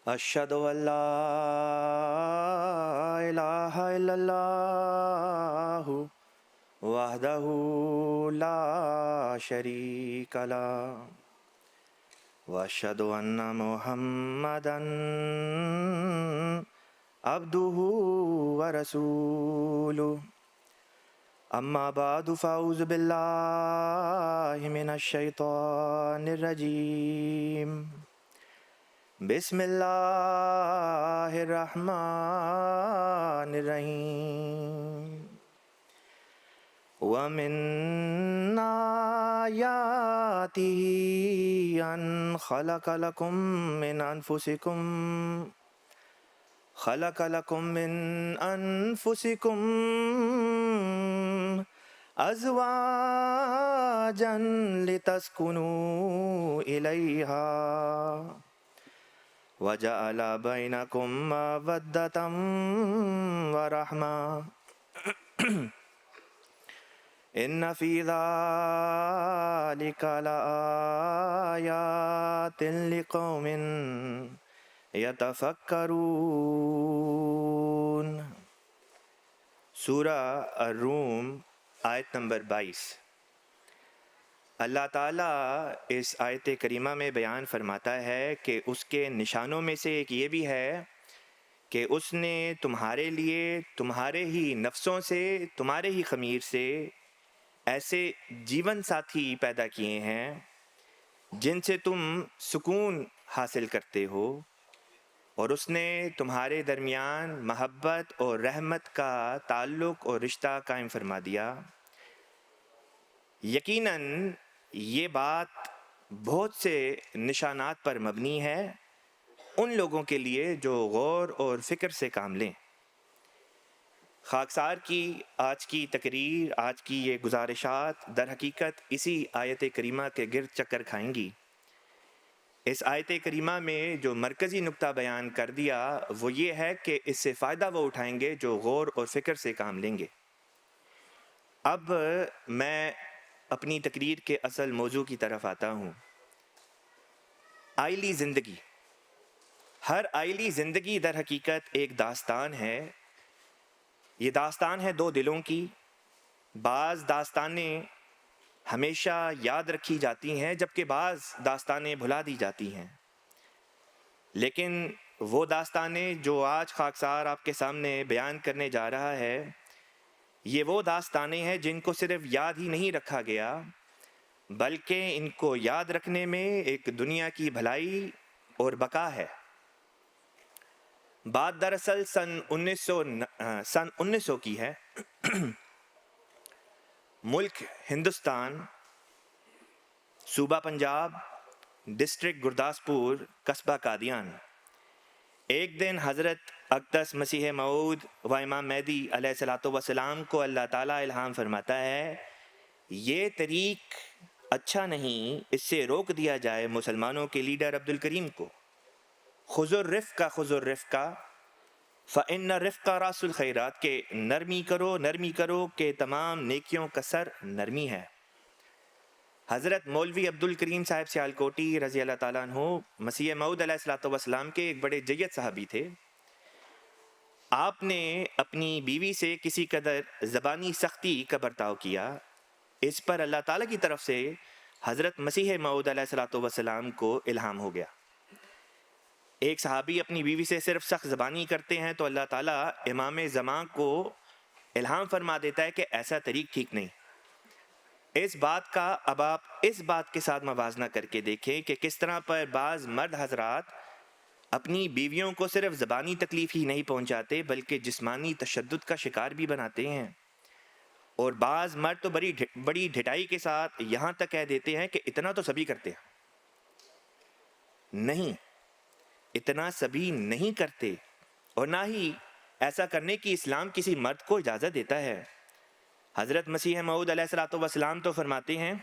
اشہدو ان لا الہ الا اللہ وحدہ لا شریک لہ واشہدو ان محمدا عبدہ ورسولہ اما بعد فاعوذ باللہ من الشیطان الرجیم بسم اللہ الرحمن الرحیم وَمِنْ آيَاتِهِ أَنْ خَلَقَ لَكُم مِّنْ أَنفُسِكُمْ أَزْوَاجًا لِتَسْكُنُوا إِلَيْهَا وَجَعَلَ بَيْنَكُم مَّوَدَّةً وَرَحْمَةً ان فی ذلک لآیات لقوم یتفکرون۔ سورہ الروم آیت نمبر 22۔ اللہ تعالیٰ اس آیت کریمہ میں بیان فرماتا ہے کہ اس کے نشانوں میں سے ایک یہ بھی ہے کہ اس نے تمہارے لیے تمہارے ہی نفسوں سے، تمہارے ہی خمیر سے ایسے جیون ساتھی پیدا کیے ہیں جن سے تم سکون حاصل کرتے ہو، اور اس نے تمہارے درمیان محبت اور رحمت کا تعلق اور رشتہ قائم فرما دیا۔ یقیناً یہ بات بہت سے نشانات پر مبنی ہے ان لوگوں کے لیے جو غور اور فکر سے کام لیں۔ خاکسار کی آج کی تقریر، آج کی یہ گزارشات در حقیقت اسی آیت کریمہ کے گرد چکر کھائیں گی۔ اس آیت کریمہ میں جو مرکزی نقطہ بیان کر دیا وہ یہ ہے کہ اس سے فائدہ وہ اٹھائیں گے جو غور اور فکر سے کام لیں گے۔ اب میں اپنی تقریر کے اصل موضوع کی طرف آتا ہوں۔ آئلی زندگی۔ ہر آئلی زندگی در حقیقت ایک داستان ہے۔ یہ داستان ہے دو دلوں کی۔ بعض داستانیں ہمیشہ یاد رکھی جاتی ہیں جبکہ بعض داستانیں بھلا دی جاتی ہیں، لیکن وہ داستانیں جو آج خاکسار آپ کے سامنے بیان کرنے جا رہا ہے، یہ وہ داستانیں ہیں جن کو صرف یاد ہی نہیں رکھا گیا بلکہ ان کو یاد رکھنے میں ایک دنیا کی بھلائی اور بقا ہے۔ بات دراصل سن 1900 کی ہے۔ ملک ہندوستان، صوبہ پنجاب، ڈسٹرکٹ گرداسپور، قصبہ قادیان۔ ایک دن حضرت اقدس مسیح موعود و امام مہدی علیہ الصلوۃ والسلام کو اللہ تعالیٰ الہام فرماتا ہے، یہ طریق اچھا نہیں، اس سے روک دیا جائے مسلمانوں کے لیڈر عبدالکریم کو۔ خذوا الرفق فإن الرفق رأس الخیرات، کہ نرمی کرو کہ تمام نیکیوں کا سر نرمی ہے۔ حضرت مولوی عبدالکریم صاحب سیالکوٹی رضی اللہ تعالیٰ عنہ مسیح موعود علیہ الصلوۃ والسلام کے ایک بڑے جید صحابی تھے۔ آپ نے اپنی بیوی سے کسی قدر زبانی سختی کا برتاؤ کیا، اس پر اللہ تعالیٰ کی طرف سے حضرت مسیح موعود علیہ الصلوۃ والسلام کو الہام ہو گیا۔ ایک صحابی اپنی بیوی سے صرف سخت زبانی کرتے ہیں تو اللہ تعالیٰ امام زمان کو الہام فرما دیتا ہے کہ ایسا طریق ٹھیک نہیں۔ اس بات کا اب آپ اس بات کے ساتھ موازنہ کر کے دیکھیں کہ کس طرح پر بعض مرد حضرات اپنی بیویوں کو صرف زبانی تکلیف ہی نہیں پہنچاتے بلکہ جسمانی تشدد کا شکار بھی بناتے ہیں، اور بعض مرد تو بڑی ڈھٹائی کے ساتھ یہاں تک کہہ دیتے ہیں کہ اتنا تو سبھی کرتے ہیں۔ نہیں، اتنا سبھی نہیں کرتے، اور نہ ہی ایسا کرنے کی اسلام کسی مرد کو اجازت دیتا ہے۔ حضرت مسیح موعود علیہ الصلوۃ والسلام تو فرماتے ہیں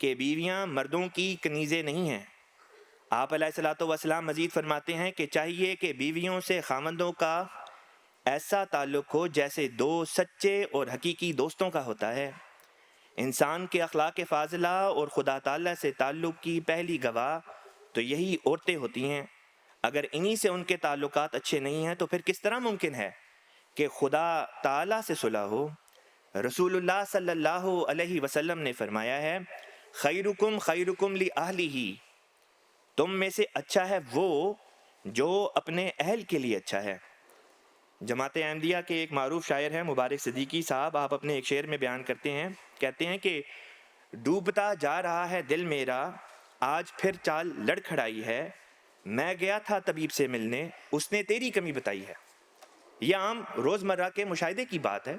کہ بیویاں مردوں کی کنیزیں نہیں ہیں۔ آپ علیہ الصلوۃ والسلام مزید فرماتے ہیں کہ چاہیے کہ بیویوں سے خاوندوں کا ایسا تعلق ہو جیسے دو سچے اور حقیقی دوستوں کا ہوتا ہے۔ انسان کے اخلاق فاضلہ اور خدا تعالیٰ سے تعلق کی پہلی گواہ تو یہی عورتیں ہوتی ہیں۔ اگر انہی سے ان کے تعلقات اچھے نہیں ہیں تو پھر کس طرح ممکن ہے کہ خدا تعالیٰ سے صلح ہو؟ رسول اللہ صلی اللہ علیہ وسلم نے فرمایا ہے خیرکم خیرکم لأہلہ، تم میں سے اچھا ہے وہ جو اپنے اہل کے لیے اچھا ہے۔ جماعت احمدیہ کے ایک معروف شاعر ہیں مبارک صدیقی صاحب، آپ اپنے ایک شعر میں بیان کرتے ہیں، کہتے ہیں کہ ڈوبتا جا رہا ہے دل میرا آج پھر چال لڑکھڑائی ہے، میں گیا تھا طبیب سے ملنے اس نے تیری کمی بتائی ہے۔ یہ عام روزمرہ کے مشاہدے کی بات ہے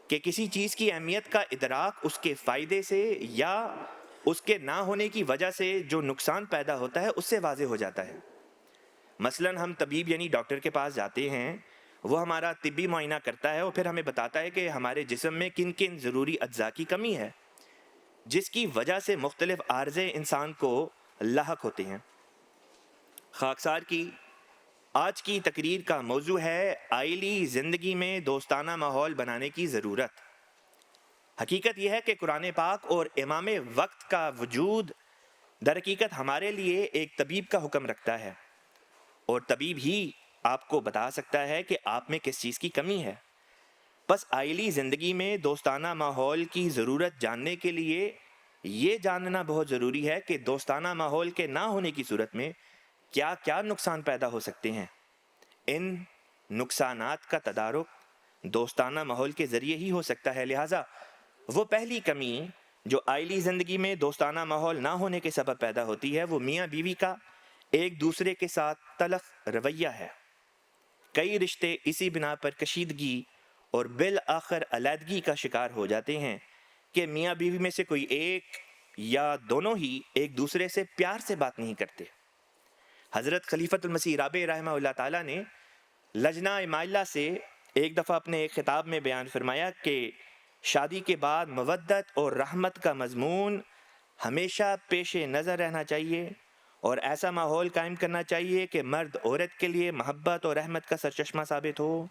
کہ کسی چیز کی اہمیت کا ادراک اس کے فائدے سے یا اس کے نہ ہونے کی وجہ سے جو نقصان پیدا ہوتا ہے اس سے واضح ہو جاتا ہے۔ مثلاً ہم طبیب یعنی ڈاکٹر کے پاس جاتے ہیں، وہ ہمارا طبی معائنہ کرتا ہے اور پھر ہمیں بتاتا ہے کہ ہمارے جسم میں کن کن ضروری اجزاء کی کمی ہے جس کی وجہ سے مختلف عارضے انسان کو لاحق ہوتے ہیں۔ خاکسار کی آج کی تقریر کا موضوع ہے عائلی زندگی میں دوستانہ ماحول بنانے کی ضرورت۔ حقیقت یہ ہے کہ قرآن پاک اور امام وقت کا وجود در حقیقت ہمارے لیے ایک طبیب کا حکم رکھتا ہے، اور طبیب ہی آپ کو بتا سکتا ہے کہ آپ میں کس چیز کی کمی ہے۔ بس عائلی زندگی میں دوستانہ ماحول کی ضرورت جاننے کے لیے یہ جاننا بہت ضروری ہے کہ دوستانہ ماحول کے نہ ہونے کی صورت میں کیا کیا نقصان پیدا ہو سکتے ہیں۔ ان نقصانات کا تدارک دوستانہ ماحول کے ذریعے ہی ہو سکتا ہے، لہٰذا وہ پہلی کمی جو عائلی زندگی میں دوستانہ ماحول نہ ہونے کے سبب پیدا ہوتی ہے وہ میاں بیوی کا ایک دوسرے کے ساتھ تلخ رویہ ہے۔ کئی رشتے اسی بنا پر کشیدگی اور بالآخر علیحدگی کا شکار ہو جاتے ہیں کہ میاں بیوی میں سے کوئی ایک یا دونوں ہی ایک دوسرے سے پیار سے بات نہیں کرتے۔ حضرت خلیفۃ المسیح رابع رحمہ اللہ تعالیٰ نے لجنہ مائلہ سے ایک دفعہ اپنے ایک خطاب میں بیان فرمایا کہ شادی کے بعد مودت اور رحمت کا مضمون ہمیشہ پیش نظر رہنا چاہیے اور ایسا ماحول قائم کرنا چاہیے کہ مرد عورت کے لیے محبت اور رحمت کا سرچشمہ ثابت ہو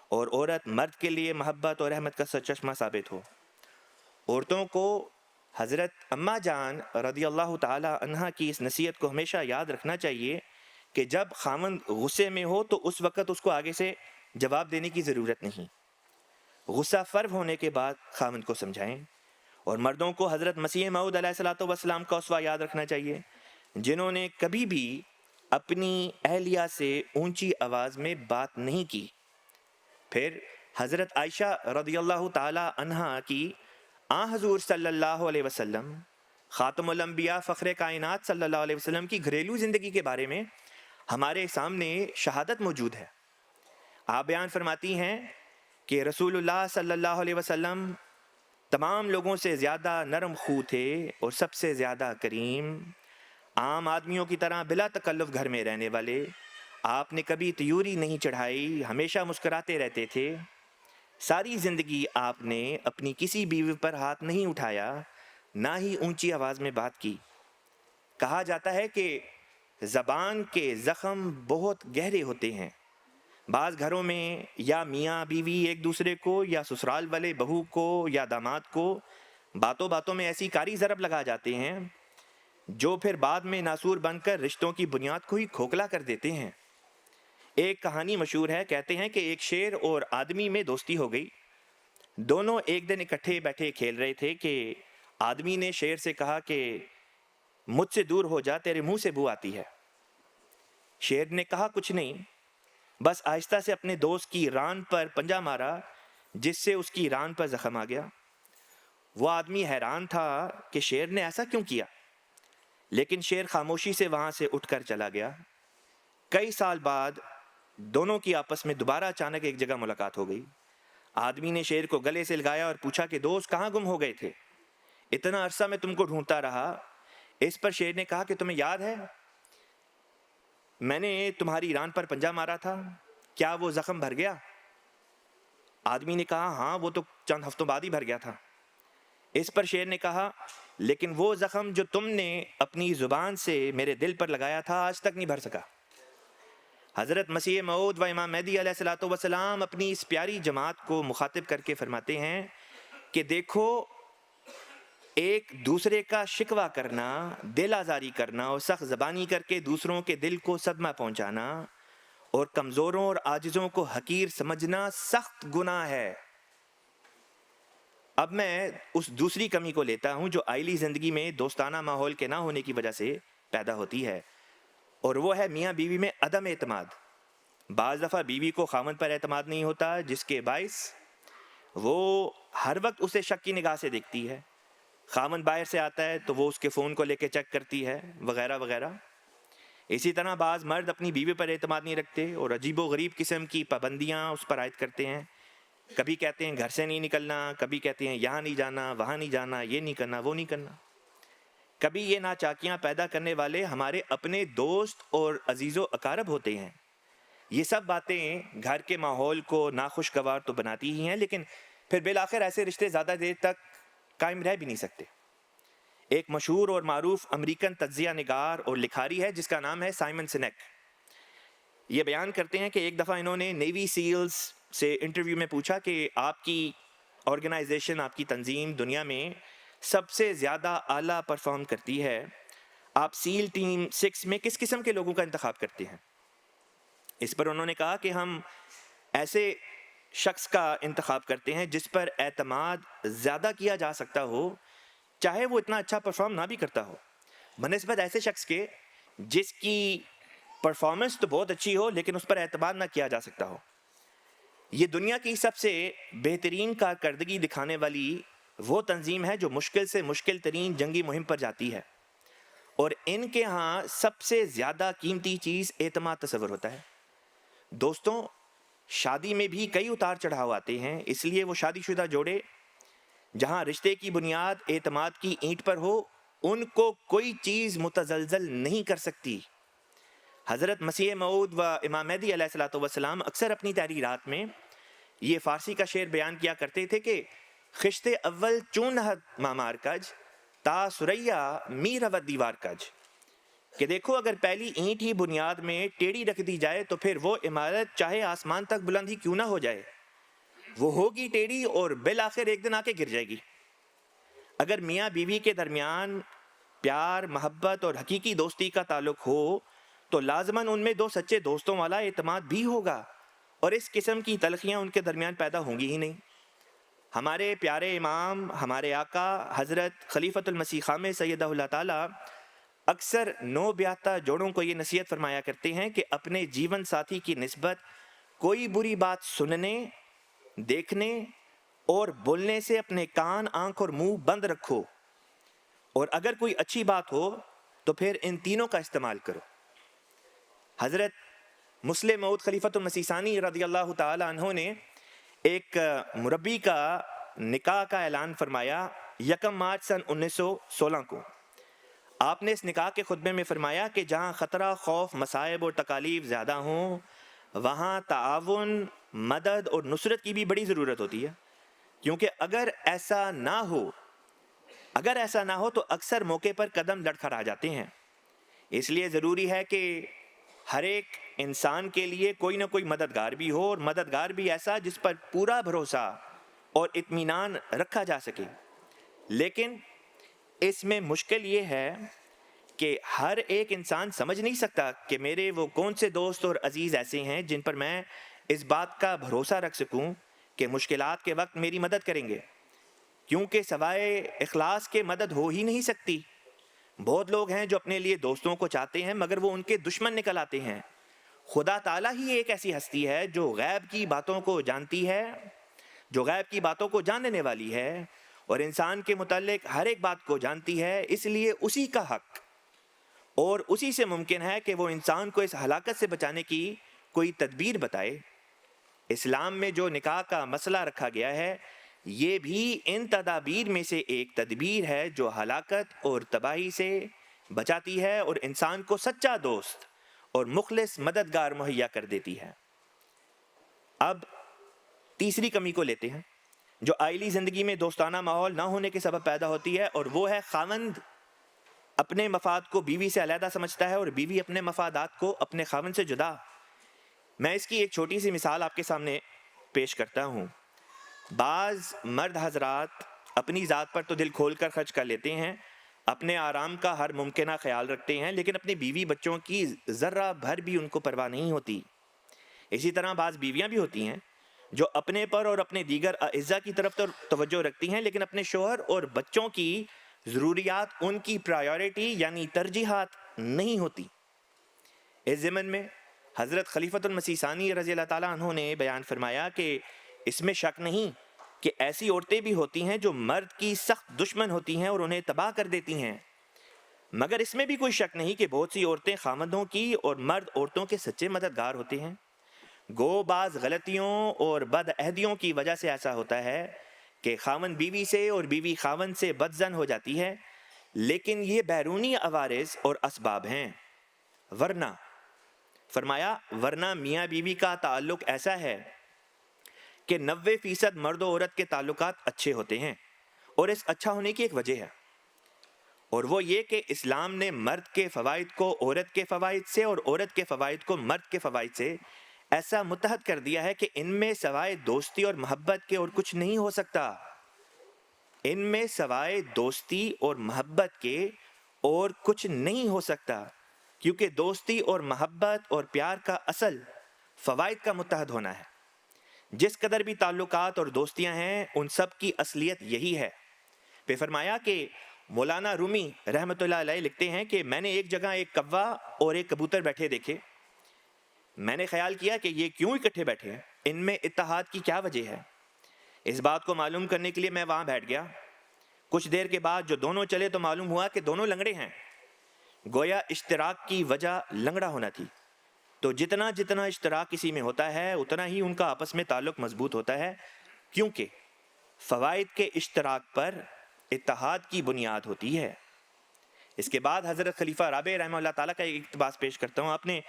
اور عورت مرد کے لیے محبت اور رحمت کا سرچشمہ ثابت ہو۔ عورتوں کو حضرت اماں جان رضی اللہ تعالی عنہا کی اس نصیحت کو ہمیشہ یاد رکھنا چاہیے کہ جب خاوند غصے میں ہو تو اس وقت اس کو آگے سے جواب دینے کی ضرورت نہیں، غصہ فرو ہونے کے بعد خاوند کو سمجھائیں۔ اور مردوں کو حضرت مسیح موعود علیہ الصلوۃ والسلام کا اسوہ یاد رکھنا چاہیے جنہوں نے کبھی بھی اپنی اہلیہ سے اونچی آواز میں بات نہیں کی۔ پھر حضرت عائشہ رضی اللہ تعالی عنہا کی حضور صلی اللہ علیہ وسلم خاتم الانبیاء فخر کائنات صلی اللہ علیہ وسلم کی گھریلو زندگی کے بارے میں ہمارے سامنے شہادت موجود ہے۔ آپ بیان فرماتی ہیں کہ رسول اللہ صلی اللہ علیہ وسلم تمام لوگوں سے زیادہ نرم خو تھے اور سب سے زیادہ کریم، عام آدمیوں کی طرح بلا تکلف گھر میں رہنے والے، آپ نے کبھی تیوری نہیں چڑھائی، ہمیشہ مسکراتے رہتے تھے۔ ساری زندگی آپ نے اپنی کسی بیوی پر ہاتھ نہیں اٹھایا، نہ ہی اونچی آواز میں بات کی۔ کہا جاتا ہے کہ زبان کے زخم بہت گہرے ہوتے ہیں۔ بعض گھروں میں یا میاں بیوی ایک دوسرے کو یا سسرال والے بہو کو یا داماد کو باتوں باتوں میں ایسی کاری ضرب لگا جاتے ہیں جو پھر بعد میں ناسور بن کر رشتوں کی بنیاد کو ہی کھوکھلا کر دیتے ہیں۔ ایک کہانی مشہور ہے، کہتے ہیں کہ ایک شیر اور آدمی میں دوستی ہو گئی۔ دونوں ایک دن اکٹھے بیٹھے کھیل رہے تھے کہ آدمی نے شیر سے کہا کہ مجھ سے دور ہو جا، تیرے منہ سے بو آتی ہے۔ شیر نے کہا کچھ نہیں، بس آہستہ سے اپنے دوست کی ران پر پنجہ مارا جس سے اس کی ران پر زخم آ گیا۔ وہ آدمی حیران تھا کہ شیر نے ایسا کیوں کیا، لیکن شیر خاموشی سے وہاں سے اٹھ کر چلا گیا۔ کئی سال بعد دونوں کی آپس میں دوبارہ اچانک ایک جگہ ملاقات ہو گئی۔ آدمی نے شیر کو گلے سے لگایا اور پوچھا کہ دوست کہاں گم ہو گئے تھے؟ اتنا عرصہ میں تم کو ڈھونڈتا رہا۔ اس پر شیر نے کہا کہ تمہیں یاد ہے میں نے تمہاری ران پر پنجہ مارا تھا، کیا وہ زخم بھر گیا؟ آدمی نے کہا ہاں، وہ تو چند ہفتوں بعد ہی بھر گیا تھا۔ اس پر شیر نے کہا لیکن وہ زخم جو تم نے اپنی زبان سے میرے دل پر لگایا تھا آج تک نہیں بھر سکا۔ حضرت مسیح موعود و امام مہدی علیہ الصلوۃ والسلام اپنی اس پیاری جماعت کو مخاطب کر کے فرماتے ہیں کہ دیکھو ایک دوسرے کا شکوہ کرنا، دل آزاری کرنا اور سخت زبانی کر کے دوسروں کے دل کو صدمہ پہنچانا اور کمزوروں اور عاجزوں کو حقیر سمجھنا سخت گناہ ہے۔ اب میں اس دوسری کمی کو لیتا ہوں جو آئلی زندگی میں دوستانہ ماحول کے نہ ہونے کی وجہ سے پیدا ہوتی ہے، اور وہ ہے میاں بیوی میں عدم اعتماد۔ بعض دفعہ بیوی کو خاوند پر اعتماد نہیں ہوتا، جس کے باعث وہ ہر وقت اسے شک کی نگاہ سے دیکھتی ہے۔ خاوند باہر سے آتا ہے تو وہ اس کے فون کو لے کے چیک کرتی ہے، وغیرہ وغیرہ۔ اسی طرح بعض مرد اپنی بیوی پر اعتماد نہیں رکھتے اور عجیب و غریب قسم کی پابندیاں اس پر عائد کرتے ہیں۔ کبھی کہتے ہیں گھر سے نہیں نکلنا، کبھی کہتے ہیں یہاں نہیں جانا، وہاں نہیں جانا، یہ نہیں کرنا، وہ نہیں کرنا۔ کبھی یہ ناچاکیاں پیدا کرنے والے ہمارے اپنے دوست اور عزیز و اقارب ہوتے ہیں۔ یہ سب باتیں گھر کے ماحول کو ناخوشگوار تو بناتی ہی ہیں، لیکن پھر بالآخر ایسے رشتے زیادہ دیر تک قائم رہ بھی نہیں سکتے۔ ایک مشہور اور معروف امریکن تجزیہ نگار اور لکھاری ہے جس کا نام ہے سائمن سینیک۔ یہ بیان کرتے ہیں کہ ایک دفعہ انہوں نے نیوی سیلز سے انٹرویو میں پوچھا کہ آپ کی آرگنائزیشن، آپ کی تنظیم دنیا میں سب سے زیادہ اعلیٰ پرفارم کرتی ہے، آپ سیل ٹیم 6 میں کس قسم کے لوگوں کا انتخاب کرتے ہیں؟ اس پر انہوں نے کہا کہ ہم ایسے شخص کا انتخاب کرتے ہیں جس پر اعتماد زیادہ کیا جا سکتا ہو، چاہے وہ اتنا اچھا پرفارم نہ بھی کرتا ہو، بنسبت ایسے شخص کے جس کی پرفارمنس تو بہت اچھی ہو لیکن اس پر اعتماد نہ کیا جا سکتا ہو۔ یہ دنیا کی سب سے بہترین کارکردگی دکھانے والی وہ تنظیم ہے جو مشکل سے مشکل ترین جنگی مہم پر جاتی ہے، اور ان کے ہاں سب سے زیادہ قیمتی چیز اعتماد تصور ہوتا ہے۔ دوستوں، شادی میں بھی کئی اتار چڑھاؤ آتے ہیں، اس لیے وہ شادی شدہ جوڑے جہاں رشتے کی بنیاد اعتماد کی اینٹ پر ہو، ان کو کوئی چیز متزلزل نہیں کر سکتی۔ حضرت مسیح موعود و امام مہدی علیہ الصلوۃ والسلام اکثر اپنی تحریرات میں یہ فارسی کا شعر بیان کیا کرتے تھے کہ خشت اول چون نہد مامار کج، تا سریا می رود دیوار کج، کہ دیکھو اگر پہلی اینٹ ہی بنیاد میں ٹیڑھی رکھ دی جائے تو پھر وہ عمارت چاہے آسمان تک بلند ہی کیوں نہ ہو جائے، وہ ہوگی ٹیڑھی اور بالآخر ایک دن آ کے گر جائے گی۔ اگر میاں بیوی کے درمیان پیار، محبت اور حقیقی دوستی کا تعلق ہو تو لازماً ان میں دو سچے دوستوں والا اعتماد بھی ہوگا، اور اس قسم کی تلخیاں ان کے درمیان پیدا ہوں گی ہی نہیں۔ ہمارے پیارے امام، ہمارے آقا حضرت خلیفۃ المسیح خامس سیدہ اللہ تعالیٰ اکثر نو بیاہتا جوڑوں کو یہ نصیحت فرمایا کرتے ہیں کہ اپنے جیون ساتھی کی نسبت کوئی بری بات سننے، دیکھنے اور بولنے سے اپنے کان، آنکھ اور منہ بند رکھو، اور اگر کوئی اچھی بات ہو تو پھر ان تینوں کا استعمال کرو۔ حضرت مسلم موعود خلیفۃ المسیح ثانی رضی اللہ تعالی عنہ نے ایک مربی کا نکاح کا اعلان فرمایا 1 مارچ سن 1916 کو۔ آپ نے اس نکاح کے خطبے میں فرمایا کہ جہاں خطرہ، خوف، مصائب اور تکالیف زیادہ ہوں وہاں تعاون، مدد اور نصرت کی بھی بڑی ضرورت ہوتی ہے، کیونکہ اگر ایسا نہ ہو تو اکثر موقع پر قدم لڑکھڑا جاتے ہیں۔ اس لیے ضروری ہے کہ ہر ایک انسان کے لیے کوئی نہ کوئی مددگار بھی ہو، اور مددگار بھی ایسا جس پر پورا بھروسہ اور اطمینان رکھا جا سکے۔ لیکن اس میں مشکل یہ ہے کہ ہر ایک انسان سمجھ نہیں سکتا کہ میرے وہ کون سے دوست اور عزیز ایسے ہیں جن پر میں اس بات کا بھروسہ رکھ سکوں کہ مشکلات کے وقت میری مدد کریں گے، کیونکہ سوائے اخلاص کے مدد ہو ہی نہیں سکتی۔ بہت لوگ ہیں جو اپنے لیے دوستوں کو چاہتے ہیں مگر وہ ان کے دشمن نکل آتے ہیں۔ خدا تعالیٰ ہی ایک ایسی ہستی ہے جو غیب کی باتوں کو جانتی ہے، جو غیب کی باتوں کو جاننے والی ہے اور انسان کے متعلق ہر ایک بات کو جانتی ہے، اس لیے اسی کا حق اور اسی سے ممکن ہے کہ وہ انسان کو اس ہلاکت سے بچانے کی کوئی تدبیر بتائے۔ اسلام میں جو نکاح کا مسئلہ رکھا گیا ہے یہ بھی ان تدابیر میں سے ایک تدبیر ہے جو ہلاکت اور تباہی سے بچاتی ہے اور انسان کو سچا دوست اور مخلص مددگار مہیا کر دیتی ہے۔ اب تیسری کمی کو لیتے ہیں جو آئلی زندگی میں دوستانہ ماحول نہ ہونے کے سبب پیدا ہوتی ہے، اور وہ ہے خاوند اپنے مفاد کو بیوی سے علیحدہ سمجھتا ہے اور بیوی اپنے مفادات کو اپنے خاوند سے جدا۔ میں اس کی ایک چھوٹی سی مثال آپ کے سامنے پیش کرتا ہوں۔ بعض مرد حضرات اپنی ذات پر تو دل کھول کر خرچ کر لیتے ہیں، اپنے آرام کا ہر ممکنہ خیال رکھتے ہیں، لیکن اپنی بیوی بچوں کی ذرہ بھر بھی ان کو پرواہ نہیں ہوتی۔ اسی طرح بعض بیویاں بھی ہوتی ہیں جو اپنے پر اور اپنے دیگر اعزاء کی طرف تو توجہ رکھتی ہیں، لیکن اپنے شوہر اور بچوں کی ضروریات ان کی پرائیورٹی یعنی ترجیحات نہیں ہوتی۔ اس ضمن میں حضرت خلیفۃ المسیح ثانی رضی اللہ تعالیٰ عنہ نے بیان فرمایا کہ اس میں شک نہیں کہ ایسی عورتیں بھی ہوتی ہیں جو مرد کی سخت دشمن ہوتی ہیں اور انہیں تباہ کر دیتی ہیں، مگر اس میں بھی کوئی شک نہیں کہ بہت سی عورتیں خامندوں کی اور مرد عورتوں کے سچے مددگار ہوتے ہیں۔ گو بعض غلطیوں اور بد عہدیوں کی وجہ سے ایسا ہوتا ہے کہ خاوند بیوی سے اور بیوی خاوند سے بدزن ہو جاتی ہے، لیکن یہ بیرونی عوارض اور اسباب ہیں۔ ورنہ فرمایا ورنہ میاں بیوی کا تعلق ایسا ہے کہ 90% مرد و عورت کے تعلقات اچھے ہوتے ہیں، اور اس اچھا ہونے کی ایک وجہ ہے، اور وہ یہ کہ اسلام نے مرد کے فوائد کو عورت کے فوائد سے اور عورت کے فوائد کو مرد کے فوائد سے ایسا متحد کر دیا ہے کہ ان میں سوائے دوستی اور محبت کے اور کچھ نہیں ہو سکتا۔ ان میں سوائے دوستی اور محبت کے اور کچھ نہیں ہو سکتا، کیونکہ دوستی اور محبت اور پیار کا اصل فوائد کا متحد ہونا ہے۔ جس قدر بھی تعلقات اور دوستیاں ہیں ان سب کی اصلیت یہی ہے۔ پھر فرمایا کہ مولانا رومی رحمۃ اللہ علیہ لکھتے ہیں کہ میں نے ایک جگہ ایک کوا اور ایک کبوتر بیٹھے دیکھے۔ میں نے خیال کیا کہ یہ کیوں اکٹھے بیٹھے ہیں، ان میں اتحاد کی کیا وجہ ہے؟ اس بات کو معلوم کرنے کے لیے میں وہاں بیٹھ گیا۔ کچھ دیر کے بعد جو دونوں چلے تو معلوم ہوا کہ دونوں لنگڑے ہیں۔ گویا اشتراک کی وجہ لنگڑا ہونا تھی۔ تو جتنا جتنا اشتراک کسی میں ہوتا ہے اتنا ہی ان کا آپس میں تعلق مضبوط ہوتا ہے، کیونکہ فوائد کے اشتراک پر اتحاد کی بنیاد ہوتی ہے۔ اس کے بعد حضرت خلیفہ رابع رحمہ اللہ تعالیٰ کا ایک اقتباس پیش کرتا ہوں۔ آپ نے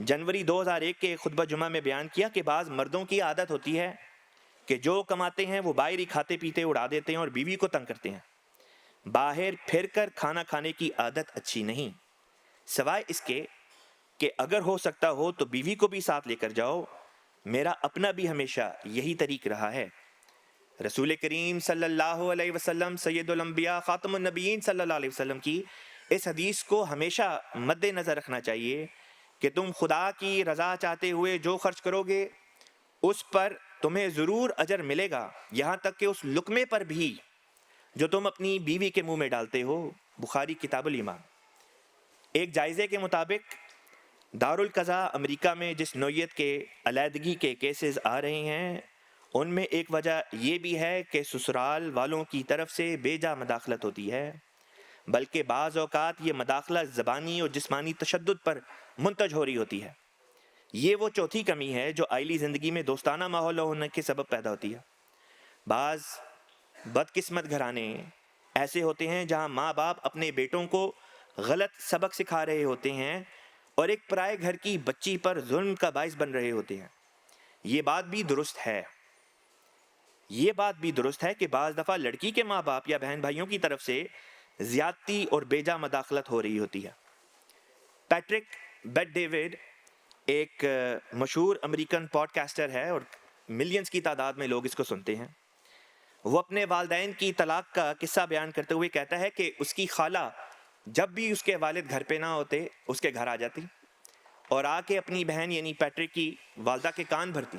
جنوری 2001 کے خطبہ جمعہ میں بیان کیا کہ بعض مردوں کی عادت ہوتی ہے کہ جو کماتے ہیں وہ باہر ہی کھاتے پیتے اڑا دیتے ہیں اور بیوی کو تنگ کرتے ہیں۔ باہر پھر کر کھانا کھانے کی عادت اچھی نہیں، سوائے اس کے کہ اگر ہو سکتا ہو تو بیوی کو بھی ساتھ لے کر جاؤ۔ میرا اپنا بھی ہمیشہ یہی طریق رہا ہے۔ رسول کریم صلی اللہ علیہ وسلم سید الانبیاء خاتم النبیین صلی اللہ علیہ وسلم کی اس حدیث کو ہمیشہ مد نظر رکھنا چاہیے کہ تم خدا کی رضا چاہتے ہوئے جو خرچ کرو گے اس پر تمہیں ضرور اجر ملے گا، یہاں تک کہ اس لقمے پر بھی جو تم اپنی بیوی کے منہ میں ڈالتے ہو۔ بخاری کتاب الایمان۔ ایک جائزے کے مطابق دارالقضاء امریکہ میں جس نوعیت کے علیحدگی کے کیسز آ رہے ہیں ان میں ایک وجہ یہ بھی ہے کہ سسرال والوں کی طرف سے بے جا مداخلت ہوتی ہے، بلکہ بعض اوقات یہ مداخلت زبانی اور جسمانی تشدد پر منتج ہو رہی ہوتی ہے۔ یہ وہ چوتھی کمی ہے جو عائلی زندگی میں دوستانہ ماحول ہونے کے سبب پیدا ہوتی ہے۔ بعض بدقسمت گھرانے ایسے ہوتے ہیں جہاں ماں باپ اپنے بیٹوں کو غلط سبق سکھا رہے ہوتے ہیں اور ایک پرائے گھر کی بچی پر ظلم کا باعث بن رہے ہوتے ہیں۔ یہ بات بھی درست ہے، یہ بات بھی درست ہے کہ بعض دفعہ لڑکی کے ماں باپ یا بہن بھائیوں کی طرف سے زیادتی اور بیجا مداخلت ہو رہی ہوتی ہے۔ پیٹرک بیٹ ڈیوڈ ایک مشہور امریکن پوڈ کاسٹر ہے اور ملینز کی تعداد میں لوگ اس کو سنتے ہیں۔ وہ اپنے والدین کی طلاق کا قصہ بیان کرتے ہوئے کہتا ہے کہ اس کی خالہ جب بھی اس کے والد گھر پہ نہ ہوتے اس کے گھر آ جاتی اور آ کے اپنی بہن یعنی پیٹرک کی والدہ کے کان بھرتی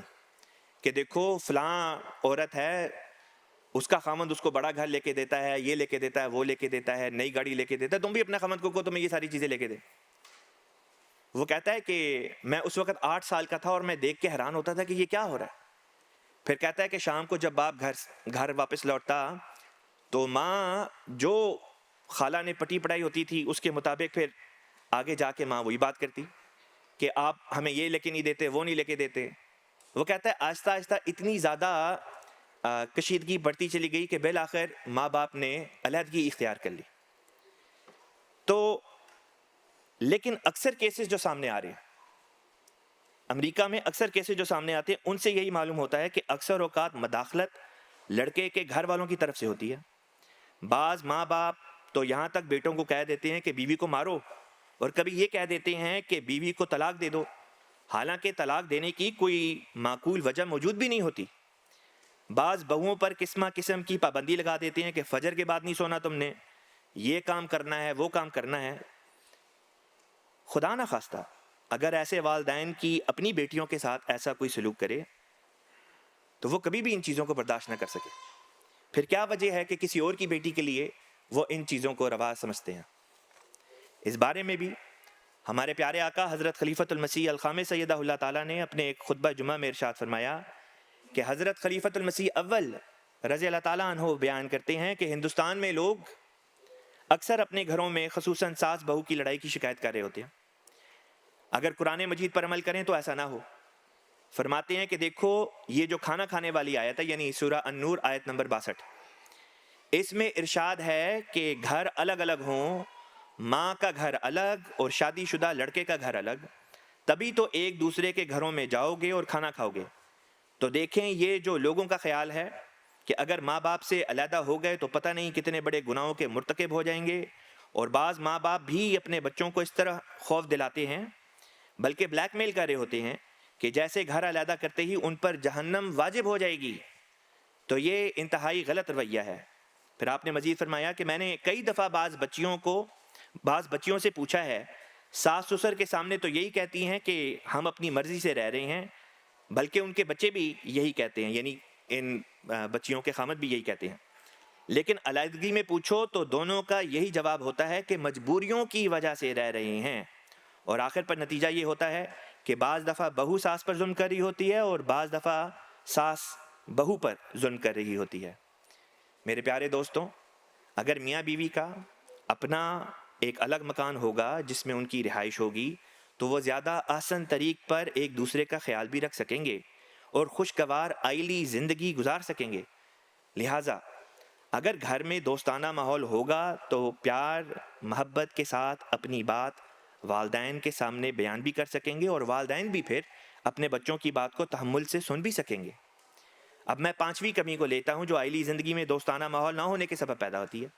کہ دیکھو فلاں عورت ہے، اس کا خامند اس کو بڑا گھر لے کے دیتا ہے، یہ لے کے دیتا ہے، وہ لے کے دیتا ہے، نئی گاڑی لے کے دیتا ہے، تم بھی اپنے خامند کو کہو تمہیں یہ ساری چیزیں لے کے دے۔ وہ کہتا ہے کہ میں اس وقت 8 سال کا تھا اور میں دیکھ کے حیران ہوتا تھا کہ یہ کیا ہو رہا ہے۔ پھر کہتا ہے کہ شام کو جب باپ گھر واپس لوٹتا تو ماں جو خالہ نے پٹی پڑھائی ہوتی تھی اس کے مطابق پھر آگے جا کے ماں وہی بات کرتی کہ آپ ہمیں یہ لے کے نہیں دیتے، وہ نہیں لے کے دیتے۔ وہ کہتا ہے آہستہ آہستہ اتنی زیادہ کشیدگی بڑھتی چلی گئی کہ بالآخر ماں باپ نے علیحدگی اختیار کر لی۔ تو لیکن اکثر کیسز جو سامنے آ رہے ہیں امریکہ میں، اکثر کیسز جو سامنے آتے ہیں ان سے یہی معلوم ہوتا ہے کہ اکثر اوقات مداخلت لڑکے کے گھر والوں کی طرف سے ہوتی ہے۔ بعض ماں باپ تو یہاں تک بیٹوں کو کہہ دیتے ہیں کہ بیوی کو مارو، اور کبھی یہ کہہ دیتے ہیں کہ بیوی کو طلاق دے دو، حالانکہ طلاق دینے کی کوئی معقول وجہ موجود بھی نہیں ہوتی۔ بعض بہوؤں پر قسم قسم کی پابندی لگا دیتے ہیں کہ فجر کے بعد نہیں سونا تم نے، یہ کام کرنا ہے، وہ کام کرنا ہے۔ خدا نہ خواستہ اگر ایسے والدین کی اپنی بیٹیوں کے ساتھ ایسا کوئی سلوک کرے تو وہ کبھی بھی ان چیزوں کو برداشت نہ کر سکے، پھر کیا وجہ ہے کہ کسی اور کی بیٹی کے لیے وہ ان چیزوں کو روا سمجھتے ہیں۔ اس بارے میں بھی ہمارے پیارے آقا حضرت خلیفۃ المسیح الخامس سیدہ اللہ تعالیٰ نے اپنے ایک خطبہ جمعہ میں ارشاد فرمایا کہ حضرت خلیفۃ المسیح اول رضی اللہ تعالیٰ عنہ بیان کرتے ہیں کہ ہندوستان میں لوگ اکثر اپنے گھروں میں خصوصاً ساس بہو کی لڑائی کی شکایت کر رہے ہوتے ہیں، اگر قرآن مجید پر عمل کریں تو ایسا نہ ہو۔ فرماتے ہیں کہ دیکھو یہ جو کھانا کھانے والی آیت ہے، یعنی سورہ النور آیت نمبر 62، اس میں ارشاد ہے کہ گھر الگ الگ ہوں، ماں کا گھر الگ اور شادی شدہ لڑکے کا گھر الگ، تبھی تو ایک دوسرے کے گھروں میں جاؤ گے اور کھانا کھاؤ گے۔ تو دیکھیں یہ جو لوگوں کا خیال ہے کہ اگر ماں باپ سے علیحدہ ہو گئے تو پتہ نہیں کتنے بڑے گناہوں کے مرتکب ہو جائیں گے، اور بعض ماں باپ بھی اپنے بچوں کو اس طرح خوف دلاتے ہیں بلکہ بلیک میل کر رہے ہوتے ہیں کہ جیسے گھر علیحدہ کرتے ہی ان پر جہنم واجب ہو جائے گی۔ تو یہ انتہائی غلط رویہ ہے۔ پھر آپ نے مزید فرمایا کہ میں نے کئی دفعہ بعض بچیوں سے پوچھا ہے، ساس سسر کے سامنے تو یہی کہتی ہیں کہ ہم اپنی مرضی سے رہ رہے ہیں، بلکہ ان کے بچے بھی یہی کہتے ہیں، یعنی ان بچیوں کے خامد بھی یہی کہتے ہیں، لیکن علیحدگی میں پوچھو تو دونوں کا یہی جواب ہوتا ہے کہ مجبوریوں کی وجہ سے رہ رہے ہیں، اور آخر پر نتیجہ یہ ہوتا ہے کہ بعض دفعہ بہو ساس پر ظلم کر رہی ہوتی ہے اور بعض دفعہ ساس بہو پر ظلم کر رہی ہوتی ہے۔ میرے پیارے دوستوں، اگر میاں بیوی کا اپنا ایک الگ مکان ہوگا جس میں ان کی رہائش ہوگی تو وہ زیادہ آسان طریق پر ایک دوسرے کا خیال بھی رکھ سکیں گے اور خوشگوار عائلی زندگی گزار سکیں گے۔ لہٰذا اگر گھر میں دوستانہ ماحول ہوگا تو پیار محبت کے ساتھ اپنی بات والدین کے سامنے بیان بھی کر سکیں گے، اور والدین بھی پھر اپنے بچوں کی بات کو تحمل سے سن بھی سکیں گے۔ اب میں 5ویں کمی کو لیتا ہوں جو عائلی زندگی میں دوستانہ ماحول نہ ہونے کے سبب پیدا ہوتی ہے،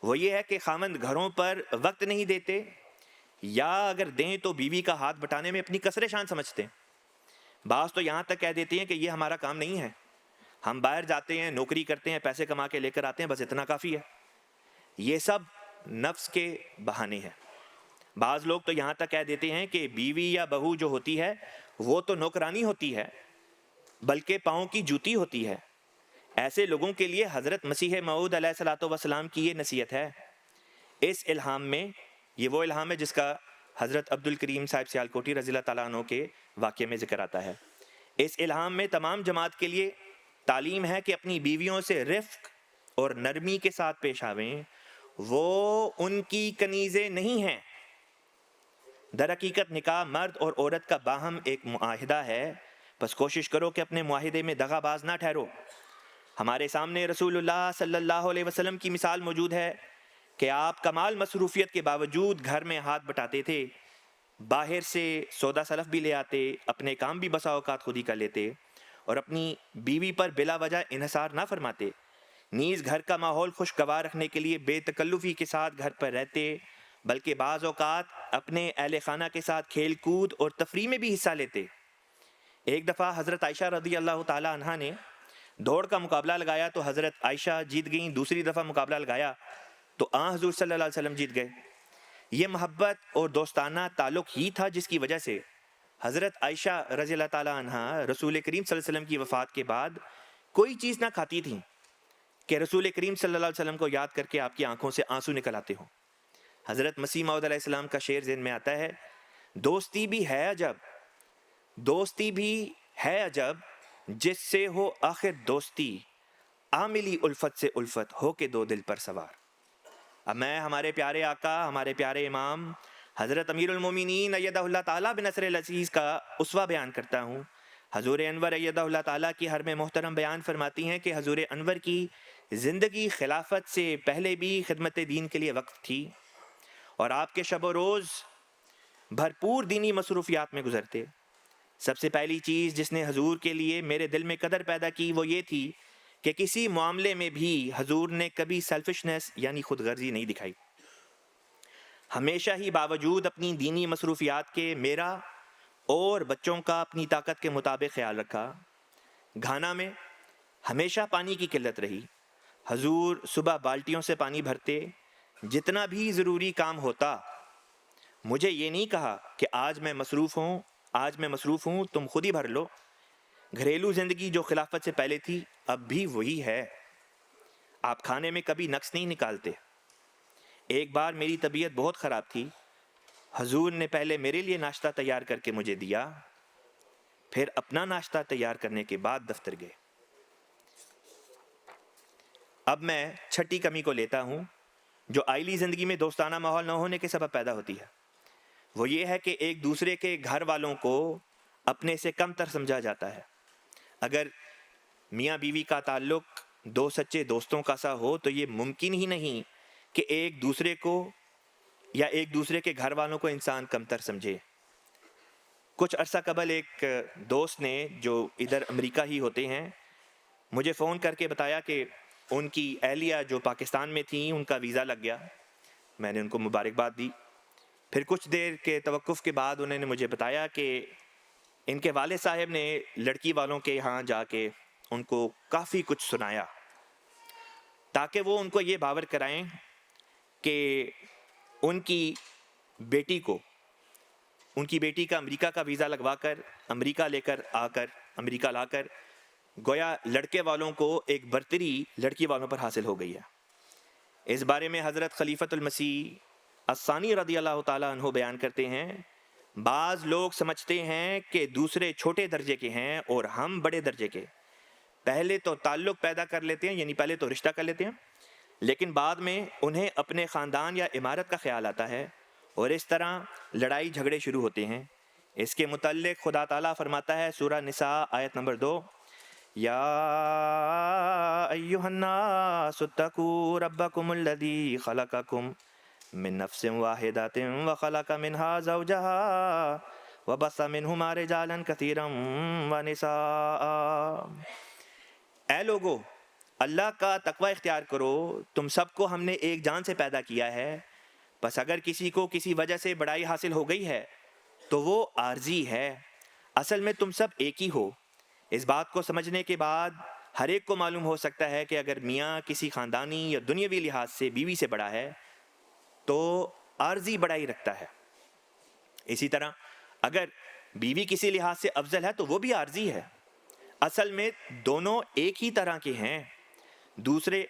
وہ یہ ہے کہ خاوند گھروں پر وقت نہیں دیتے، یا اگر دیں تو بیوی کا ہاتھ بٹانے میں اپنی کسر شان سمجھتے ہیں۔ بعض تو یہاں تک کہہ دیتے ہیں کہ یہ ہمارا کام نہیں ہے، ہم باہر جاتے ہیں، نوکری کرتے ہیں، پیسے کما کے لے کر آتے ہیں، بس اتنا کافی ہے۔ یہ سب نفس کے بہانے ہیں۔ بعض لوگ تو یہاں تک کہہ دیتے ہیں کہ بیوی یا بہو جو ہوتی ہے وہ تو نوکرانی ہوتی ہے بلکہ پاؤں کی جوتی ہوتی ہے۔ ایسے لوگوں کے لیے حضرت مسیح موعود علیہ الصلوۃ والسلام کی یہ نصیحت ہے۔ اس الہام میں، یہ وہ الہام ہے جس کا حضرت عبد الکریم صاحب سیالکوٹی رضی اللہ تعالیٰ عنہ کے واقعے میں ذکر آتا ہے۔ اس الہام میں تمام جماعت کے لیے تعلیم ہے کہ اپنی بیویوں سے رفق اور نرمی کے ساتھ پیش آویں، وہ ان کی کنیزیں نہیں ہیں۔ در حقیقت نکاح مرد اور عورت کا باہم ایک معاہدہ ہے، بس کوشش کرو کہ اپنے معاہدے میں دغا باز نہ ٹھہرو۔ ہمارے سامنے رسول اللہ صلی اللہ علیہ وسلم کی مثال موجود ہے کہ آپ کمال مصروفیت کے باوجود گھر میں ہاتھ بٹاتے تھے، باہر سے سودا سلف بھی لے آتے، اپنے کام بھی بسا اوقات خود ہی کر لیتے، اور اپنی بیوی پر بلا وجہ انحصار نہ فرماتے، نیز گھر کا ماحول خوشگوار رکھنے کے لیے بے تکلفی کے ساتھ گھر پر رہتے، بلکہ بعض اوقات اپنے اہل خانہ کے ساتھ کھیل کود اور تفریح میں بھی حصہ لیتے۔ ایک دفعہ حضرت عائشہ رضی اللہ تعالی عنہا نے دوڑ کا مقابلہ لگایا تو حضرت عائشہ جیت گئیں، دوسری دفعہ مقابلہ لگایا تو حضور صلی اللہ علیہ وسلم جیت گئے۔ یہ محبت اور دوستانہ تعلق ہی تھا جس کی وجہ سے حضرت عائشہ رضی اللہ تعالی عنہا رسول کریم صلی اللہ علیہ وسلم کی وفات کے بعد کوئی چیز نہ کھاتی تھیں کہ رسول کریم صلی اللہ علیہ وسلم کو یاد کر کے آپ کی آنکھوں سے آنسو نکل آتے ہوں۔ حضرت مسیح موعود علیہ السلام کا شعر ذہن میں آتا ہے، دوستی بھی ہے عجب، دوستی بھی ہے عجب، جس سے ہو آخر دوستی، عاملی الفت سے الفت ہو کے دو دل پر سوار۔ اب میں ہمارے پیارے آقا، ہمارے پیارے امام حضرت امیر المومنین ایدہ اللہ تعالیٰ بنصر العزیز کا اسوہ بیان کرتا ہوں۔ حضور انور ایدہ اللہ تعالیٰ کی حرم محترم بیان فرماتی ہیں کہ حضور انور کی زندگی خلافت سے پہلے بھی خدمت دین کے لیے وقف تھی، اور آپ کے شب و روز بھرپور دینی مصروفیات میں گزرتے۔ سب سے پہلی چیز جس نے حضور کے لیے میرے دل میں قدر پیدا کی وہ یہ تھی کہ کسی معاملے میں بھی حضور نے کبھی سیلفشنس یعنی خود غرضی نہیں دکھائی، ہمیشہ ہی باوجود اپنی دینی مصروفیات کے میرا اور بچوں کا اپنی طاقت کے مطابق خیال رکھا۔ گھانا میں ہمیشہ پانی کی قلت رہی. حضور صبح بالٹیوں سے پانی بھرتے، جتنا بھی ضروری کام ہوتا. مجھے یہ نہیں کہا کہ آج میں مصروف ہوں تم خود ہی بھر لو. گھریلو زندگی جو خلافت سے پہلے تھی اب بھی وہی ہے. آپ کھانے میں کبھی نقص نہیں نکالتے. ایک بار میری طبیعت بہت خراب تھی. حضور نے پہلے میرے لیے ناشتہ تیار کر کے مجھے دیا، پھر اپنا ناشتہ تیار کرنے کے بعد دفتر گئے. اب میں چھٹی کمی کو لیتا ہوں جو آئلی زندگی میں دوستانہ ماحول نہ ہونے کے سبب پیدا ہوتی ہے. وہ یہ ہے کہ ایک دوسرے کے گھر والوں کو اپنے سے کم تر سمجھا جاتا ہے. اگر میاں بیوی کا تعلق دو سچے دوستوں کا سا ہو تو یہ ممکن ہی نہیں کہ ایک دوسرے کو یا ایک دوسرے کے گھر والوں کو انسان کم تر سمجھے. کچھ عرصہ قبل ایک دوست نے جو ادھر امریکہ ہی ہوتے ہیں مجھے فون کر کے بتایا کہ ان کی اہلیہ جو پاکستان میں تھیں ان کا ویزا لگ گیا. میں نے ان کو مبارکباد دی. پھر کچھ دیر کے توقف کے بعد انہوں نے مجھے بتایا کہ ان کے والد صاحب نے لڑکی والوں کے یہاں جا کے ان کو کافی کچھ سنایا تاکہ وہ ان کو یہ باور کرائیں کہ ان کی بیٹی کا امریکہ کا ویزا لگوا کر امریکہ لا کر گویا لڑکے والوں کو ایک برتری لڑکی والوں پر حاصل ہو گئی ہے. اس بارے میں حضرت خلیفۃ المسیح الثانی رضی اللہ تعالیٰ عنہ بیان کرتے ہیں، بعض لوگ سمجھتے ہیں کہ دوسرے چھوٹے درجے کے ہیں اور ہم بڑے درجے کے. پہلے تو تعلق پیدا کر لیتے ہیں، یعنی پہلے تو رشتہ کر لیتے ہیں، لیکن بعد میں انہیں اپنے خاندان یا عمارت کا خیال آتا ہے اور اس طرح لڑائی جھگڑے شروع ہوتے ہیں. اس کے متعلق خدا تعالیٰ فرماتا ہے سورہ نساء آیت نمبر 2، یا ایھا الناس اتقوا ربکم الذی خلقکم من نفس واحدۃ وخلق منها زوجها وبث منہما رجالا کثیرا ونساء. اے لوگو، اللہ کا تقوی اختیار کرو، تم سب کو ہم نے ایک جان سے پیدا کیا ہے، بس اگر کسی کو کسی وجہ سے بڑائی حاصل ہو گئی ہے تو وہ عارضی ہے، اصل میں تم سب ایک ہی ہو. اس بات کو سمجھنے کے بعد ہر ایک کو معلوم ہو سکتا ہے کہ اگر میاں کسی خاندانی یا دنیاوی لحاظ سے بیوی سے بڑا ہے تو عارضی بڑائی رکھتا ہے. اسی طرح اگر بیوی کسی لحاظ سے افضل ہے تو وہ بھی عارضی ہے، اصل میں دونوں ایک ہی طرح کے ہیں. دوسرے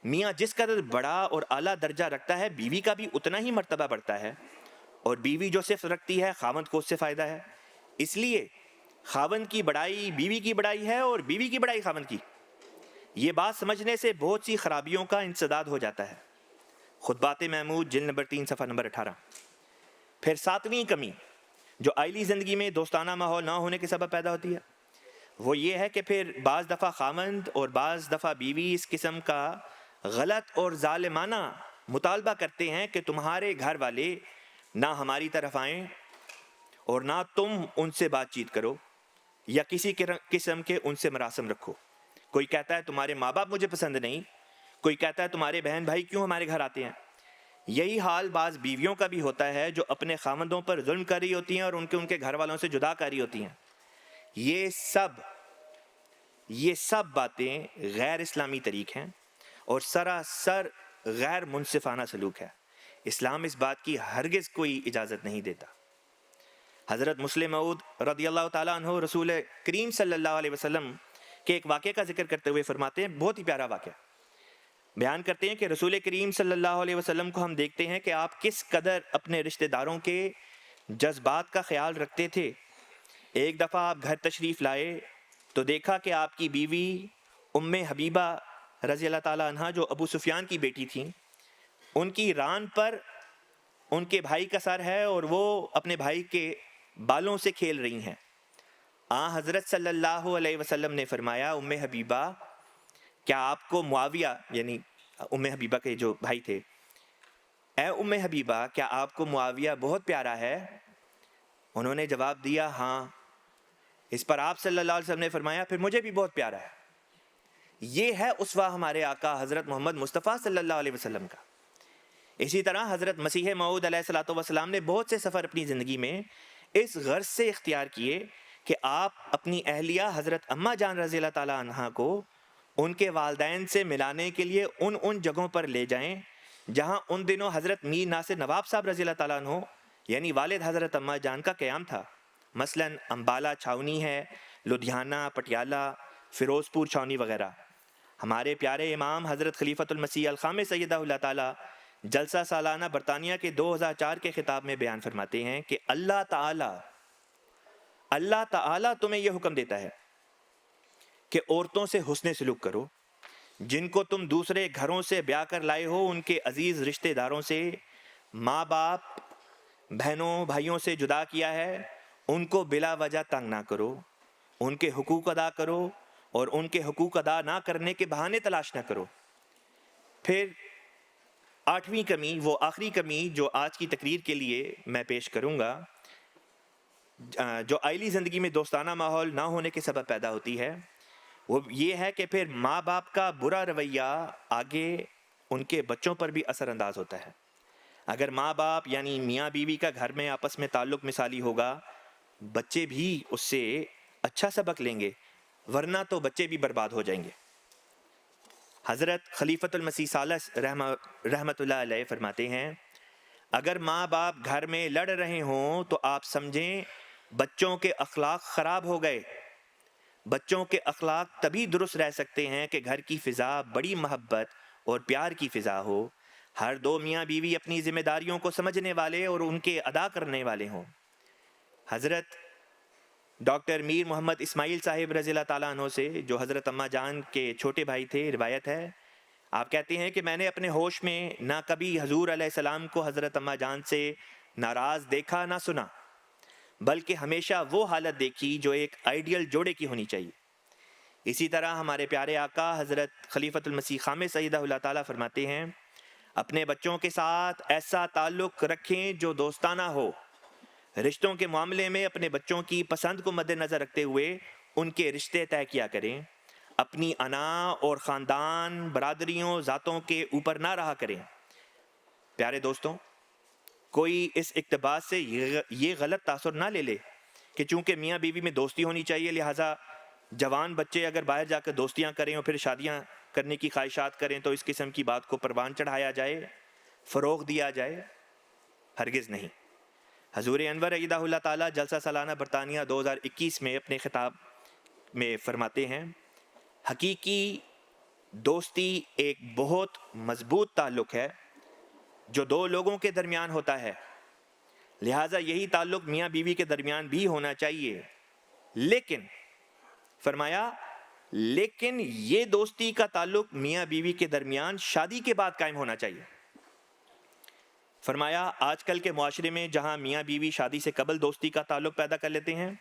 میاں جس قدر بڑا اور اعلیٰ درجہ رکھتا ہے بیوی کا بھی اتنا ہی مرتبہ بڑھتا ہے، اور بیوی جو صرف رکھتی ہے خاوند کو اس سے فائدہ ہے. اس لیے خاوند کی بڑائی بیوی کی بڑائی ہے اور بیوی کی بڑائی خاوند کی. یہ بات سمجھنے سے بہت سی خرابیوں کا انسداد ہو جاتا ہے. خطبات محمود جلد نمبر 3 صفحہ نمبر 18. پھر 7ویں کمی جو آئلی زندگی میں دوستانہ ماحول نہ ہونے کے سبب پیدا ہوتی ہے وہ یہ ہے کہ پھر بعض دفعہ خاوند اور بعض دفعہ بیوی اس قسم کا غلط اور ظالمانہ مطالبہ کرتے ہیں کہ تمہارے گھر والے نہ ہماری طرف آئیں اور نہ تم ان سے بات چیت کرو یا کسی قسم کے ان سے مراسم رکھو. کوئی کہتا ہے تمہارے ماں باپ مجھے پسند نہیں، کوئی کہتا ہے تمہارے بہن بھائی کیوں ہمارے گھر آتے ہیں. یہی حال بعض بیویوں کا بھی ہوتا ہے جو اپنے خاوندوں پر ظلم کر رہی ہوتی ہیں اور ان کے گھر والوں سے جدا کر رہی ہوتی ہیں. یہ سب باتیں غیر اسلامی طریق ہیں اور سراسر غیر منصفانہ سلوک ہے. اسلام اس بات کی ہرگز کوئی اجازت نہیں دیتا. حضرت مسلم موعود رضی اللہ تعالیٰ عنہ رسول کریم صلی اللہ علیہ وسلم کے ایک واقعے کا ذکر کرتے ہوئے فرماتے ہیں، بہت ہی پیارا واقعہ بیان کرتے ہیں کہ رسول کریم صلی اللہ علیہ وسلم کو ہم دیکھتے ہیں کہ آپ کس قدر اپنے رشتہ داروں کے جذبات کا خیال رکھتے تھے. ایک دفعہ آپ گھر تشریف لائے تو دیکھا کہ آپ کی بیوی ام حبیبہ رضی اللہ تعالیٰ عنہ جو ابو سفیان کی بیٹی تھیں، ان کی ران پر ان کے بھائی کا سر ہے اور وہ اپنے بھائی کے بالوں سے کھیل رہی ہیں. حضرت صلی اللہ علیہ وسلم نے فرمایا، ام حبیبہ کیا آپ کو معاویہ، یعنی ام حبیبہ کے جو بھائی تھے، اے ام حبیبہ کیا آپ کو معاویہ بہت پیارا ہے؟ انہوں نے جواب دیا ہاں. اس پر آپ صلی اللہ علیہ وسلم نے فرمایا پھر مجھے بھی بہت پیارا ہے. یہ ہے اسوہ ہمارے آقا حضرت محمد مصطفیٰ صلی اللہ علیہ وسلم کا. اسی طرح حضرت مسیح موعود علیہ الصلوۃ والسلام نے بہت سے سفر اپنی زندگی میں اس غرض سے اختیار کیے کہ آپ اپنی اہلیہ حضرت اماں جان رضی اللہ تعالیٰ عنہ کو ان کے والدین سے ملانے کے لیے ان جگہوں پر لے جائیں جہاں ان دنوں حضرت میر ناصر نواب صاحب رضی اللہ تعالیٰ عنہ یعنی والد حضرت اماں جان کا قیام تھا. مثلاً امبالہ چھاونی ہے، لدھیانہ، پٹیالہ، فیروز پور چھاونی وغیرہ. ہمارے پیارے امام حضرت خلیفۃ المسیح الخامس سیدہ اللہ تعالیٰ جلسہ سالانہ برطانیہ کے 2004 کے خطاب میں بیان فرماتے ہیں کہ اللہ تعالیٰ تمہیں یہ حکم دیتا ہے کہ عورتوں سے حسن سلوک کرو جن کو تم دوسرے گھروں سے بیاہ کر لائے ہو. ان کے عزیز رشتہ داروں سے، ماں باپ، بہنوں بھائیوں سے جدا کیا ہے، ان کو بلا وجہ تنگ نہ کرو، ان کے حقوق ادا کرو اور ان کے حقوق ادا نہ کرنے کے بہانے تلاش نہ کرو. پھر 8ویں کمی، وہ آخری کمی جو آج کی تقریر کے لیے میں پیش کروں گا، جو عائلی زندگی میں دوستانہ ماحول نہ ہونے کے سبب پیدا ہوتی ہے، وہ یہ ہے کہ پھر ماں باپ کا برا رویہ آگے ان کے بچوں پر بھی اثر انداز ہوتا ہے. اگر ماں باپ یعنی میاں بیوی کا گھر میں آپس میں تعلق مثالی ہوگا، بچے بھی اس سے اچھا سبق لیں گے، ورنہ تو بچے بھی برباد ہو جائیں گے. حضرت خلیفۃ المسیح ثالث رحمۃ اللہ علیہ فرماتے ہیں، اگر ماں باپ گھر میں لڑ رہے ہوں تو آپ سمجھیں بچوں کے اخلاق خراب ہو گئے. بچوں کے اخلاق تبھی درست رہ سکتے ہیں کہ گھر کی فضا بڑی محبت اور پیار کی فضا ہو، ہر دو میاں بیوی اپنی ذمہ داریوں کو سمجھنے والے اور ان کے ادا کرنے والے ہوں. حضرت ڈاکٹر میر محمد اسماعیل صاحب رضی اللہ تعالیٰ عنہ سے، جو حضرت اماں جان کے چھوٹے بھائی تھے، روایت ہے، آپ کہتے ہیں کہ میں نے اپنے ہوش میں نہ کبھی حضور علیہ السلام کو حضرت اماں جان سے ناراض دیکھا نہ سنا، بلکہ ہمیشہ وہ حالت دیکھی جو ایک آئیڈیل جوڑے کی ہونی چاہیے. اسی طرح ہمارے پیارے آقا حضرت خلیفۃ المسیح خامس سیدہ اللہ تعالیٰ فرماتے ہیں، اپنے بچوں کے ساتھ ایسا تعلق رکھیں جو دوستانہ ہو. رشتوں کے معاملے میں اپنے بچوں کی پسند کو مد نظر رکھتے ہوئے ان کے رشتے طے کیا کریں. اپنی انا اور خاندان، برادریوں، ذاتوں کے اوپر نہ رہا کریں. پیارے دوستوں، کوئی اس اقتباس سے یہ غلط تاثر نہ لے لے کہ چونکہ میاں بیوی میں دوستی ہونی چاہیے لہٰذا جوان بچے اگر باہر جا کر دوستیاں کریں اور پھر شادیاں کرنے کی خواہشات کریں تو اس قسم کی بات کو پروان چڑھایا جائے، فروغ دیا جائے. ہرگز نہیں. حضور انور ایدہ اللہ تعالیٰ جلسہ سالانہ برطانیہ 2021 میں اپنے خطاب میں فرماتے ہیں، حقیقی دوستی ایک بہت مضبوط تعلق ہے جو دو لوگوں کے درمیان ہوتا ہے، لہٰذا یہی تعلق میاں بیوی کے درمیان بھی ہونا چاہیے. لیکن فرمایا، لیکن یہ دوستی کا تعلق میاں بیوی کے درمیان شادی کے بعد قائم ہونا چاہیے. فرمایا، آج کل کے معاشرے میں جہاں میاں بیوی شادی سے قبل دوستی کا تعلق پیدا کر لیتے ہیں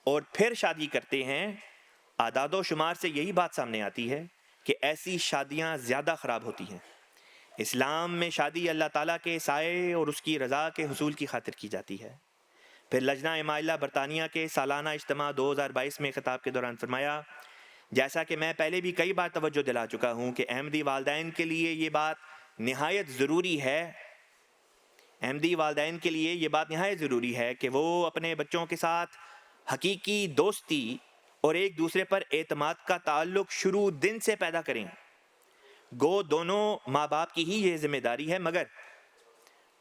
اور پھر شادی کرتے ہیں، اعداد و شمار سے یہی بات سامنے آتی ہے کہ ایسی شادیاں زیادہ خراب ہوتی ہیں. اسلام میں شادی اللہ تعالیٰ کے سائے اور اس کی رضا کے حصول کی خاطر کی جاتی ہے. پھر لجنہ امائلہ برطانیہ کے سالانہ اجتماع 2022 میں خطاب کے دوران فرمایا، جیسا کہ میں پہلے بھی کئی بار توجہ دلا چکا ہوں کہ احمدی والدین کے لیے یہ بات نہایت ضروری ہے، احمدی والدین کے لیے یہ بات نہایت ضروری ہے کہ وہ اپنے بچوں کے ساتھ حقیقی دوستی اور ایک دوسرے پر اعتماد کا تعلق شروع دن سے پیدا کریں. گو دونوں ماں باپ کی ہی یہ ذمہ داری ہے،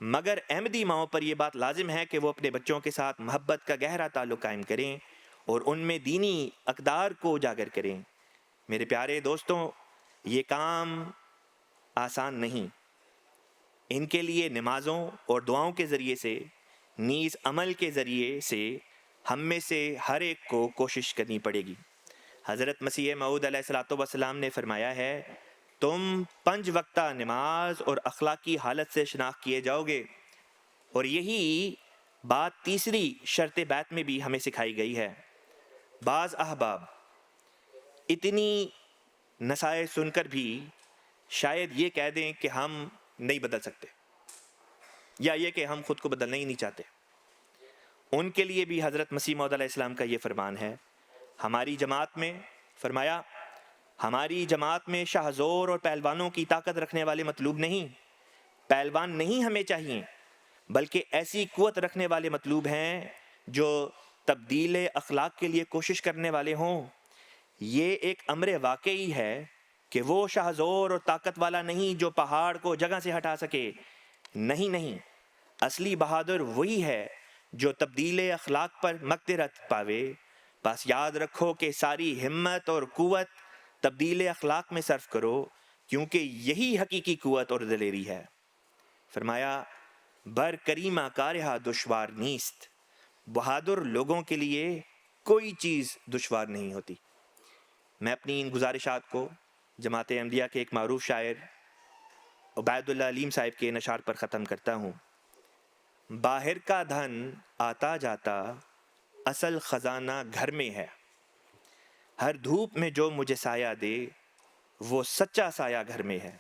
مگر احمدی ماؤں پر یہ بات لازم ہے کہ وہ اپنے بچوں کے ساتھ محبت کا گہرا تعلق قائم کریں اور ان میں دینی اقدار کو اجاگر کریں. میرے پیارے دوستوں، یہ کام آسان نہیں. ان کے لیے نمازوں اور دعاؤں کے ذریعے سے، نیز عمل کے ذریعے سے ہم میں سے ہر ایک کو کوشش کرنی پڑے گی. حضرت مسیح موعود علیہ الصلوۃ والسلام نے فرمایا ہے، تم 5 وقتہ نماز اور اخلاقی حالت سے شناخت کیے جاؤ گے، اور یہی بات تیسری شرط بیعت میں بھی ہمیں سکھائی گئی ہے. بعض احباب اتنی نصائح سن کر بھی شاید یہ کہہ دیں کہ ہم نہیں بدل سکتے، یا یہ کہ ہم خود کو بدلنا ہی نہیں چاہتے. ان کے لیے بھی حضرت مسیح موعود علیہ السلام کا یہ فرمان ہے. ہماری جماعت میں فرمایا، ہماری جماعت میں شاہ زور اور پہلوانوں کی طاقت رکھنے والے مطلوب نہیں، پہلوان نہیں ہمیں چاہیے، بلکہ ایسی قوت رکھنے والے مطلوب ہیں جو تبدیل اخلاق کے لیے کوشش کرنے والے ہوں. یہ ایک امر واقعی ہے کہ وہ شاہ زور اور طاقت والا نہیں جو پہاڑ کو جگہ سے ہٹا سکے. نہیں، اصلی بہادر وہی ہے جو تبدیل اخلاق پر مقدرت پاوے. بس یاد رکھو کہ ساری ہمت اور قوت تبدیل اخلاق میں صرف کرو، کیونکہ یہی حقیقی قوت اور دلیری ہے. فرمایا بر کریمہ کارہا دشوار نیست. بہادر لوگوں کے لیے کوئی چیز دشوار نہیں ہوتی. میں اپنی ان گزارشات کو جماعت احمدیہ کے ایک معروف شاعر عبید اللہ علیم صاحب کے نشار پر ختم کرتا ہوں. باہر کا دھن آتا جاتا، اصل خزانہ گھر میں ہے. ہر دھوپ میں جو مجھے سایہ دے، وہ سچا سایہ گھر میں ہے.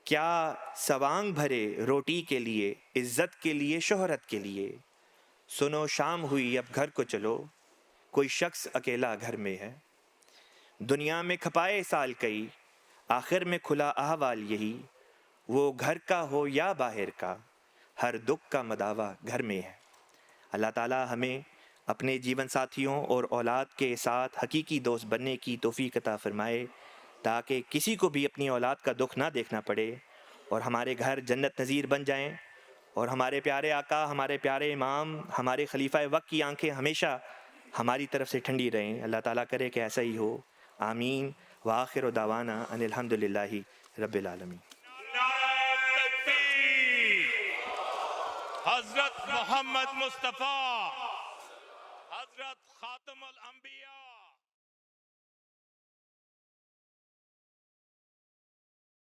کیا سوانگ بھرے روٹی کے لیے، عزت کے لیے، شہرت کے لیے. سنو شام ہوئی اب گھر کو چلو، کوئی شخص اکیلا گھر میں ہے. دنیا میں کھپائے سال کئی، آخر میں کھلا احوال یہی. وہ گھر کا ہو یا باہر کا، ہر دکھ کا مداوا گھر میں ہے. اللہ تعالی ہمیں اپنے جیون ساتھیوں اور اولاد کے ساتھ حقیقی دوست بننے کی توفیق عطا فرمائے، تاکہ کسی کو بھی اپنی اولاد کا دکھ نہ دیکھنا پڑے اور ہمارے گھر جنت نظیر بن جائیں، اور ہمارے پیارے آقا، ہمارے پیارے امام، ہمارے خلیفہ وقت کی آنکھیں ہمیشہ ہماری طرف سے ٹھنڈی رہیں. اللہ تعالیٰ کرے کہ ایسا ہی ہو. آمین. وآخر دعوانا ان الحمدللہ رب العالمین. حضرت محمد مصطفیٰ، حضرت خاتم الانبیاء.